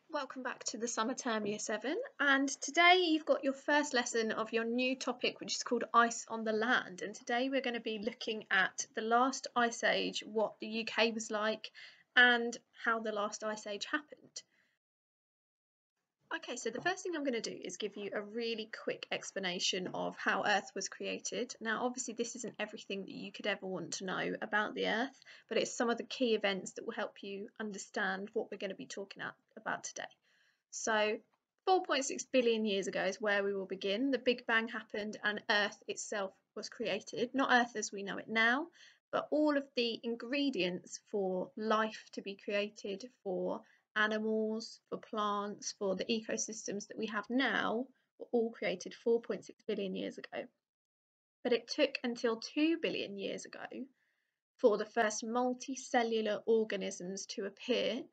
Welcome back to the summer term year 7, and today you've got your first lesson of your new topic, which is called Ice on the Land. And today we're going to be looking at the last ice age, what the UK was like, and how the last ice age happened. Okay, so the first thing I'm going to do is give you a really quick explanation of how Earth was created. Now, obviously, this isn't everything that you could ever want to know about the Earth, but it's some of the key events that will help you understand what we're going to be talking about today. So 4.6 billion years ago is where we will begin. The Big Bang happened and Earth itself was created. Not Earth as we know it now, but all of the ingredients for life to be created, for animals, for plants, for the ecosystems that we have now, were all created 4.6 billion years ago. But it took until 2 billion years ago for the first multicellular organisms to appear,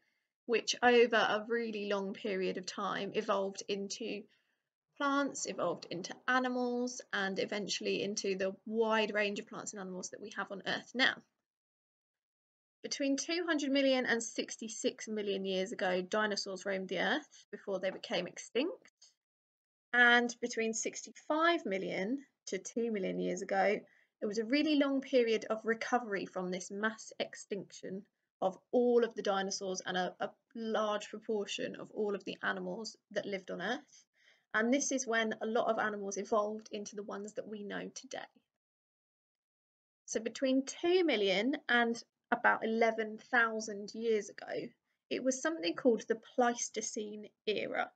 which over a really long period of time evolved into plants, evolved into animals, and eventually into the wide range of plants and animals that we have on Earth now. Between 200 million and 66 million years ago, dinosaurs roamed the Earth before they became extinct. And between 65 million to 2 million years ago, it was a really long period of recovery from this mass extinction of all of the dinosaurs and a large proportion of all of the animals that lived on Earth. And this is when a lot of animals evolved into the ones that we know today. So between 2 million and about 11,000 years ago, it was something called the Pleistocene era.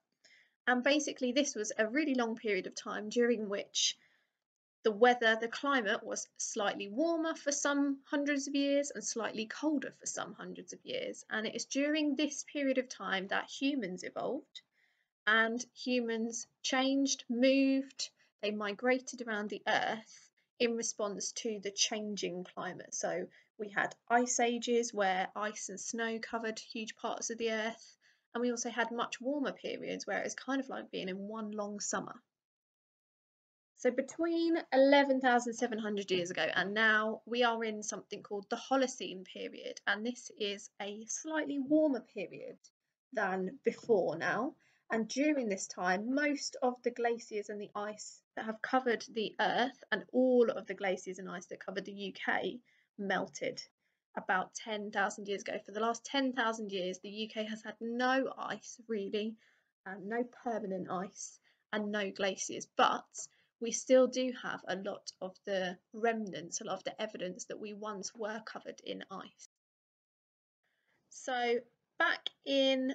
And basically, this was a really long period of time during which the climate was slightly warmer for some hundreds of years and slightly colder for some hundreds of years. And it is during this period of time that humans evolved, and humans changed, moved, they migrated around the Earth in response to the changing climate. So we had ice ages where ice and snow covered huge parts of the Earth, and we also had much warmer periods where it was kind of like being in one long summer. So between 11,700 years ago and now, we are in something called the Holocene period, and this is a slightly warmer period than before now. And during this time, most of the glaciers and the ice that have covered the Earth, and all of the glaciers and ice that covered the UK, melted about 10,000 years ago. For the last 10,000 years, the UK has had no ice, really, no permanent ice, and no glaciers. But we still do have a lot of the remnants, a lot of the evidence that we once were covered in ice. So back in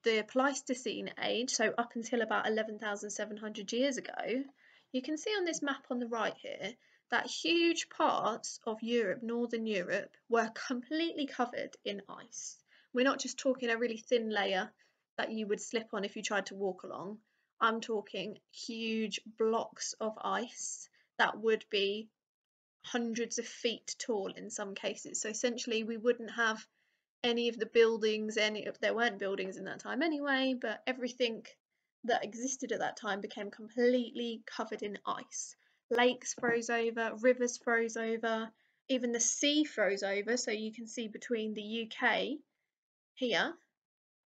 the Pleistocene age, so up until about 11,700 years ago, you can see on this map on the right here that huge parts of Europe, Northern Europe, were completely covered in ice. We're not just talking a really thin layer that you would slip on if you tried to walk along. I'm talking huge blocks of ice that would be hundreds of feet tall in some cases. So essentially, we wouldn't have any of the buildings, there weren't buildings in that time anyway, but everything that existed at that time became completely covered in ice. Lakes froze over, rivers froze over, even the sea froze over. So you can see between the UK here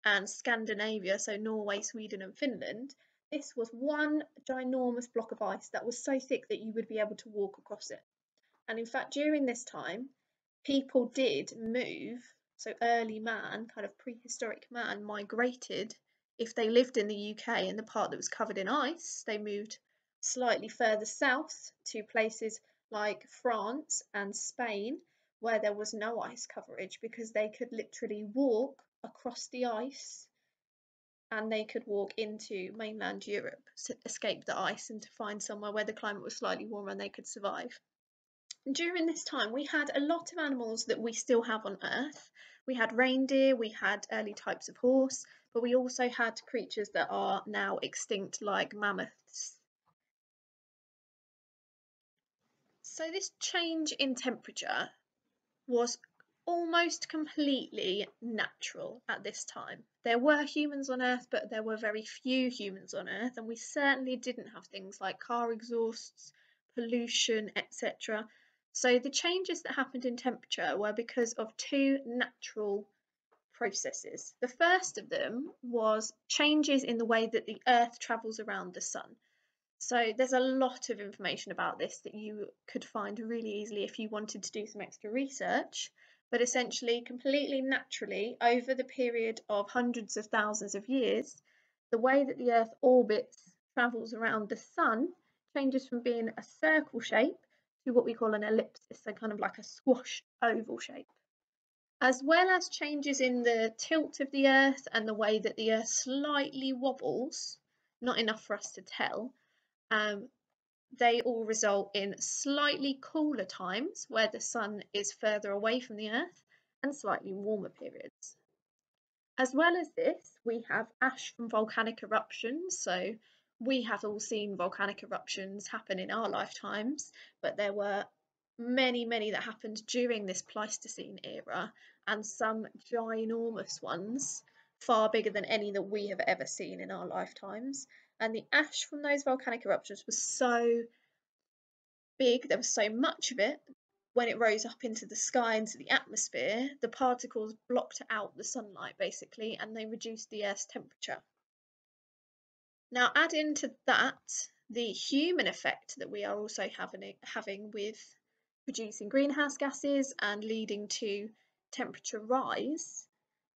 and Scandinavia, so Norway, Sweden, and Finland, this was one ginormous block of ice that was so thick that you would be able to walk across it. And in fact, during this time, people did move. So early man, kind of prehistoric man, migrated. If they lived in the UK in the part that was covered in ice, they moved slightly further south to places like France and Spain, where there was no ice coverage, because they could literally walk across the ice and they could walk into mainland Europe, escape the ice, and to find somewhere where the climate was slightly warmer and they could survive. During this time, we had a lot of animals that we still have on Earth. We had reindeer, we had early types of horse, but we also had creatures that are now extinct, like mammoths. So this change in temperature was almost completely natural at this time. There were humans on Earth, but there were very few humans on Earth, and we certainly didn't have things like car exhausts, pollution, etc. So the changes that happened in temperature were because of two natural processes. The first of them was changes in the way that the Earth travels around the Sun. So there's a lot of information about this that you could find really easily if you wanted to do some extra research. But essentially, completely naturally, over the period of hundreds of thousands of years, the way that the Earth orbits, travels around the Sun, changes from being a circle shape to what we call an ellipsis, so kind of like a squashed oval shape. As well as changes in the tilt of the Earth and the way that the Earth slightly wobbles, not enough for us to tell, they all result in slightly cooler times where the Sun is further away from the Earth and slightly warmer periods. As well as this, we have ash from volcanic eruptions. So we have all seen volcanic eruptions happen in our lifetimes, but there were many that happened during this Pleistocene era, and some ginormous ones, far bigger than any that we have ever seen in our lifetimes. And the ash from those volcanic eruptions was so big, there was so much of it, when it rose up into the sky, into the atmosphere, the particles blocked out the sunlight basically, and they reduced the Earth's temperature. Now add into that the human effect that we are also having with producing greenhouse gases and leading to temperature rise,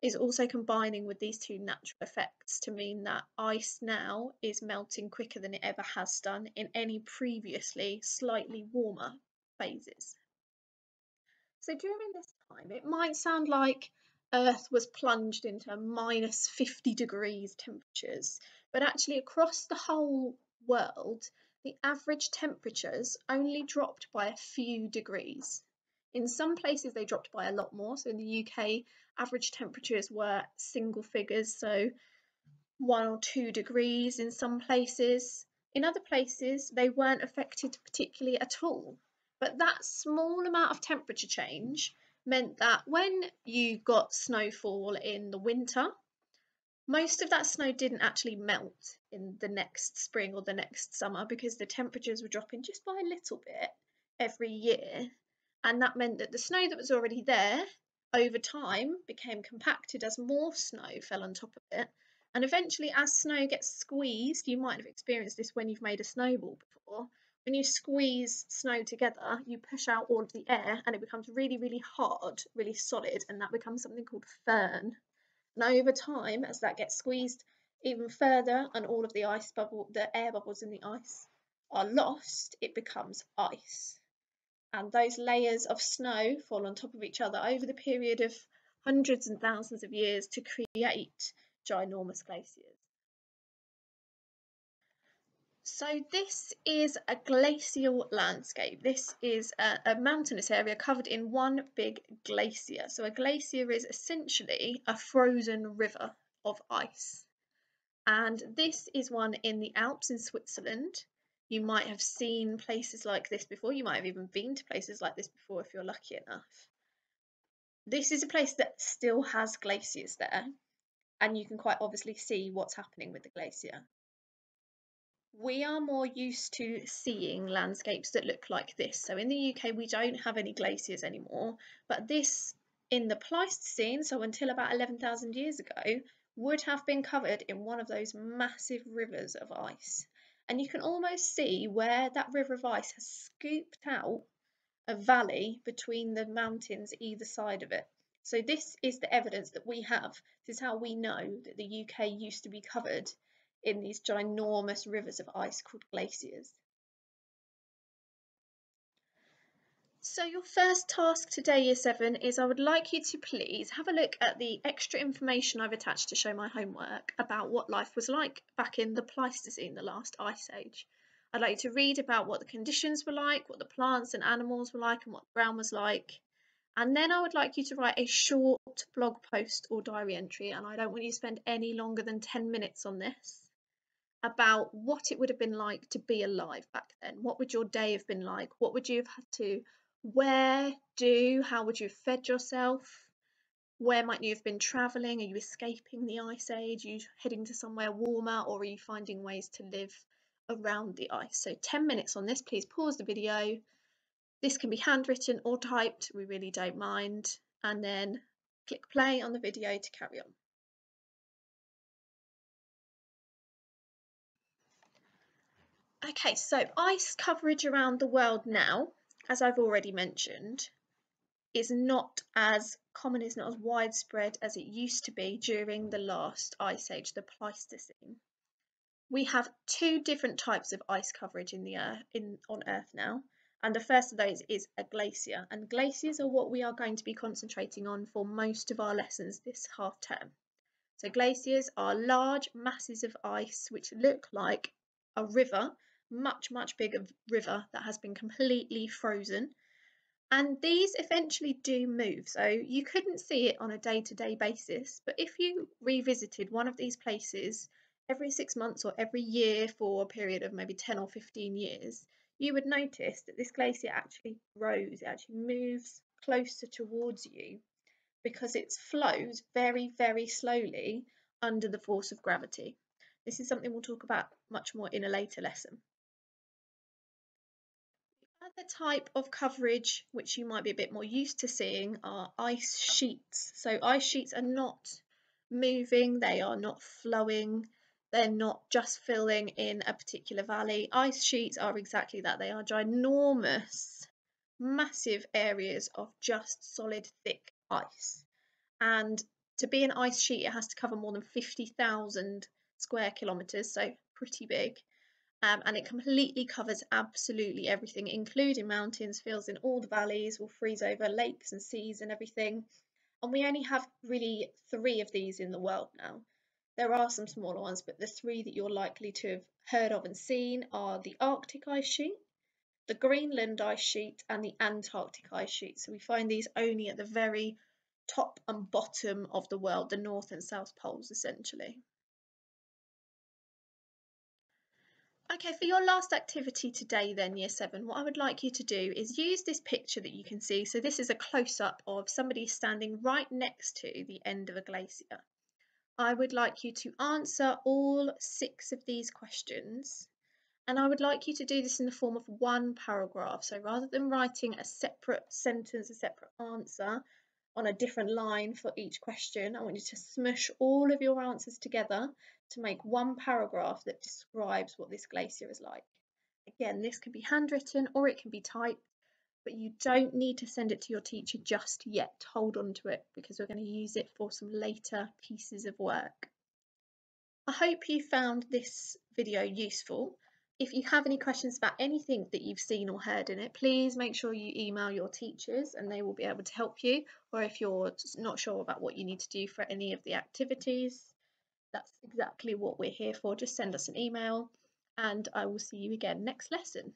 is also combining with these two natural effects to mean that ice now is melting quicker than it ever has done in any previously slightly warmer phases. So during this time, it might sound like Earth was plunged into minus 50 degrees temperatures, but actually across the whole world, the average temperatures only dropped by a few degrees. In some places, they dropped by a lot more. So in the UK, average temperatures were single figures, so 1 or 2 degrees in some places. In other places, they weren't affected particularly at all. But that small amount of temperature change meant that when you got snowfall in the winter, most of that snow didn't actually melt in the next spring or the next summer because the temperatures were dropping just by a little bit every year. And that meant that the snow that was already there over time became compacted as more snow fell on top of it. And eventually, as snow gets squeezed, you might have experienced this when you've made a snowball before. When you squeeze snow together, you push out all of the air and it becomes really hard, really solid, and that becomes something called firn. And over time, as that gets squeezed even further and all of the air bubbles in the ice are lost, it becomes ice. And those layers of snow fall on top of each other over the period of hundreds and thousands of years to create ginormous glaciers. So this is a glacial landscape. This is a mountainous area covered in one big glacier. So a glacier is essentially a frozen river of ice. And this is one in the Alps in Switzerland. You might have seen places like this before. You might have even been to places like this before if you're lucky enough. This is a place that still has glaciers there, and you can quite obviously see what's happening with the glacier. We are more used to seeing landscapes that look like this. So in the UK, we don't have any glaciers anymore, but this in the Pleistocene, so until about 11,000 years ago, would have been covered in one of those massive rivers of ice. And you can almost see where that river of ice has scooped out a valley between the mountains either side of it. So this is the evidence that we have. This is how we know that the UK used to be covered in these ginormous rivers of ice called glaciers. So your first task today, Year 7, is I would like you to please have a look at the extra information I've attached to show my homework about what life was like back in the Pleistocene, the last ice age. I'd like you to read about what the conditions were like, what the plants and animals were like, and what the ground was like. And then I would like you to write a short blog post or diary entry, and I don't want you to spend any longer than 10 minutes on this, about what it would have been like to be alive back then. What would your day have been like? What would you have had to wear, do? How would you have fed yourself? Where might you have been travelling? Are you escaping the ice age? Are you heading to somewhere warmer, or are you finding ways to live around the ice? So 10 minutes on this. Please pause the video. This can be handwritten or typed, we really don't mind. And then click play on the video to carry on. Okay, so ice coverage around the world now, as I've already mentioned, is not as common, is not as widespread as it used to be during the last ice age, the Pleistocene. We have two different types of ice coverage in the on Earth now, and the first of those is a glacier, and glaciers are what we are going to be concentrating on for most of our lessons this half term. So glaciers are large masses of ice which look like a river, much bigger river that has been completely frozen. And these eventually do move. So you couldn't see it on a day-to-day basis, but if you revisited one of these places every 6 months or every year for a period of maybe 10 or 15 years, you would notice that this glacier actually grows, it actually moves closer towards you, because it flows very slowly under the force of gravity. This is something we'll talk about much more in a later lesson. Other type of coverage which you might be a bit more used to seeing are ice sheets. So ice sheets are not moving, they are not flowing, they're not just filling in a particular valley. Ice sheets are exactly that. They are ginormous, massive areas of just solid thick ice. And to be an ice sheet, it has to cover more than 50,000 square kilometres, so pretty big. And it completely covers absolutely everything, including mountains, fills in all the valleys, will freeze over lakes and seas and everything. And we only have really 3 of these in the world now. There are some smaller ones, but the 3 that you're likely to have heard of and seen are the Arctic ice sheet, the Greenland ice sheet, and the Antarctic ice sheet. So we find these only at the very top and bottom of the world, the North and South poles essentially. Okay, for your last activity today then, Year 7, what I would like you to do is use this picture that you can see. So this is a close-up of somebody standing right next to the end of a glacier. I would like you to answer all 6 of these questions, and I would like you to do this in the form of one paragraph. So rather than writing a separate sentence, a separate answer on a different line for each question, I want you to smush all of your answers together to make one paragraph that describes what this glacier is like. Again, this can be handwritten or it can be typed, but you don't need to send it to your teacher just yet. Hold on to it because we're going to use it for some later pieces of work. I hope you found this video useful. If you have any questions about anything that you've seen or heard in it, please make sure you email your teachers and they will be able to help you. Or if you're not sure about what you need to do for any of the activities, that's exactly what we're here for. Just send us an email and I will see you again next lesson.